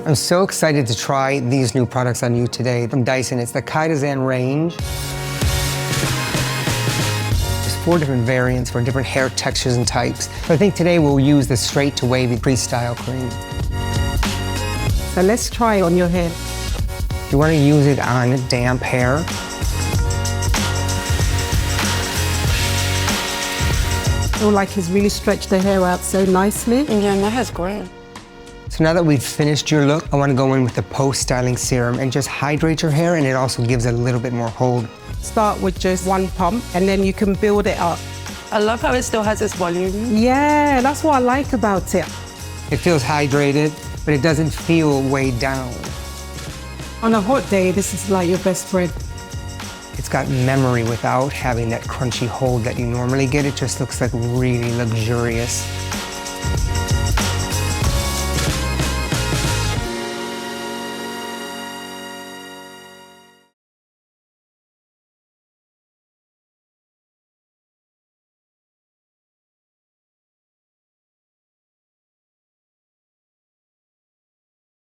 I'm so excited to try these new products on you today from Dyson. It's the Chitosan range. There's 4 different variants for different hair textures and types. So I think today we'll use the straight to wavy Pre-style cream. So let's try it on your hair. You want to use it on damp hair. I feel like it's really stretched the hair out so nicely. Yeah, my hair's great. So now that we've finished your look, I want to go in with the post-styling serum and just hydrate your hair, and it also gives it a little bit more hold. Start with just 1 pump and then you can build it up. I love how it still has its volume. Yeah, that's what I like about it. It feels hydrated, but it doesn't feel weighed down. On a hot day, this is like your best friend. It's got memory without having that crunchy hold that you normally get. It just looks like really luxurious.